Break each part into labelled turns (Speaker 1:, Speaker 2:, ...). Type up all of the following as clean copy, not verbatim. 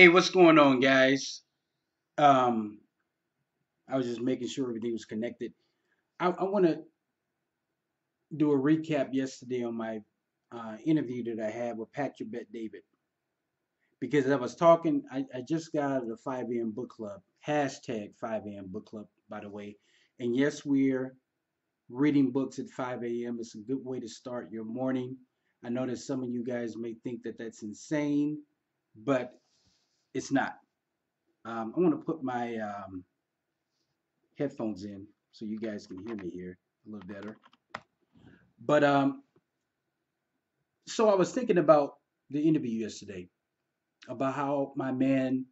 Speaker 1: Hey, what's going on, guys? Um, I was just making sure everything was connected. I want to do a recap yesterday on my interview that I had with Patrick Bet David because I was talking. I just got out of the 5 a.m. book club, hashtag 5 a.m. book club, by the way. And yes, we're reading books at 5 a.m. It's a good way to start your morning. I know that some of you guys may think that that's insane, but it's not. I want to put my headphones in so you guys can hear me here a little better. But so I was thinking about the interview yesterday about how my man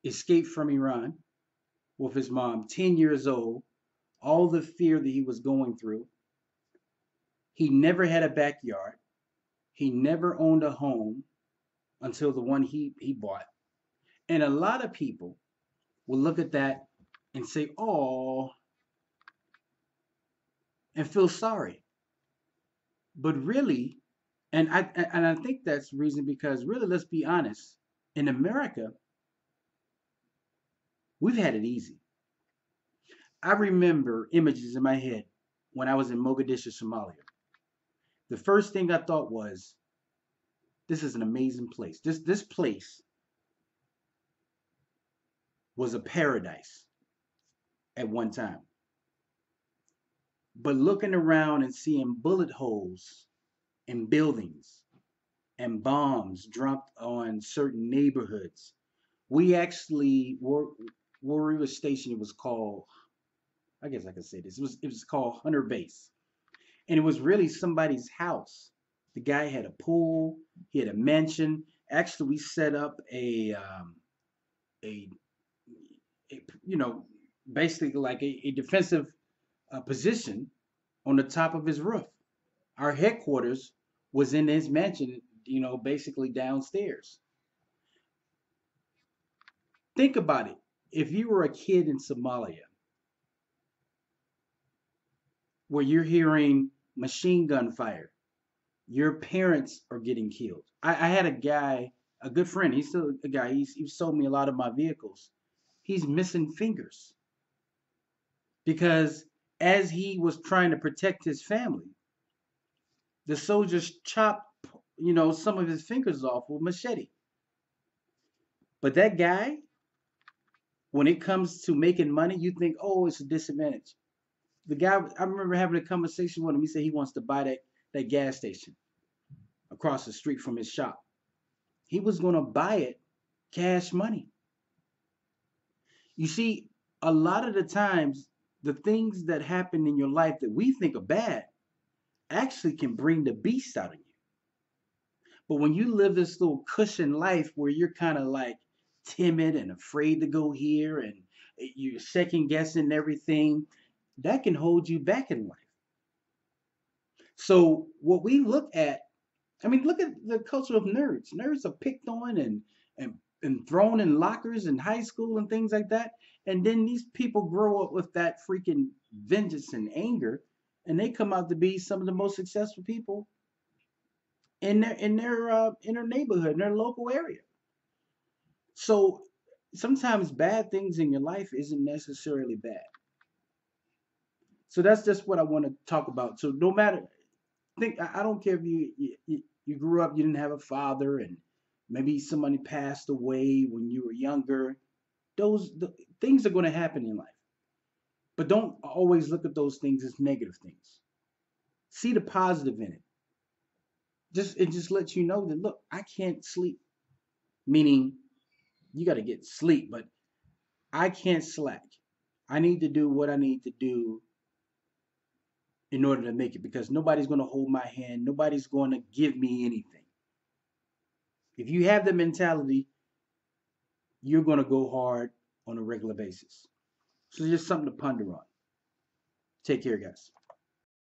Speaker 1: escaped from Iran with his mom, 10 years old, all the fear that he was going through. He never had a backyard. He never owned a home until the one he bought. And a lot of people will look at that and say, "Oh," and feel sorry. But really, and I think that's the reason because really, let's be honest. In America, we've had it easy. I remember images in my head when I was in Mogadishu, Somalia. The first thing I thought was, this is an amazing place. This place was a paradise at one time. But looking around and seeing bullet holes in buildings and bombs dropped on certain neighborhoods, we actually were where we were stationed. It was called, I guess I could say this. It was called Hunter Base, and it was really somebody's house. The guy had a pool, he had a mansion. Actually, we set up a, a basically like a defensive position on the top of his roof. Our headquarters was in his mansion, basically downstairs. Think about it. If you were a kid in Somalia where you're hearing machine gun fire, your parents are getting killed. I had a guy, a good friend. He's still a guy. He sold me a lot of my vehicles. He's missing fingers because as he was trying to protect his family, the soldiers chopped, some of his fingers off with machete. But that guy, when it comes to making money, you think, oh, it's a disadvantage. The guy, I remember having a conversation with him. He said he wants to buy that gas station across the street from his shop. He was going to buy it cash money. You see, a lot of the times, the things that happen in your life that we think are bad actually can bring the beast out of you. But when you live this little cushion life where you're kind of like timid and afraid to go here and you're second guessing everything, that can hold you back in life. So, what we look at, I mean, look at the culture of nerds. Nerds are picked on and thrown in lockers in high school and things like that. And then these people grow up with that freaking vengeance and anger, and they come out to be some of the most successful people in their neighborhood, in their local area. So sometimes bad things in your life isn't necessarily bad. So that's just what I want to talk about. So no matter, think I don't care if you grew up, you didn't have a father, and maybe somebody passed away when you were younger. Things are going to happen in life, but don't always look at those things as negative things. See the positive in it. It just lets you know that look, I can't sleep. Meaning you got to get sleep, but I can't slack. I need to do what I need to do in order to make it because nobody's going to hold my hand. Nobody's going to give me anything. If you have the mentality, you're going to go hard on a regular basis. So just something to ponder on. Take care, guys.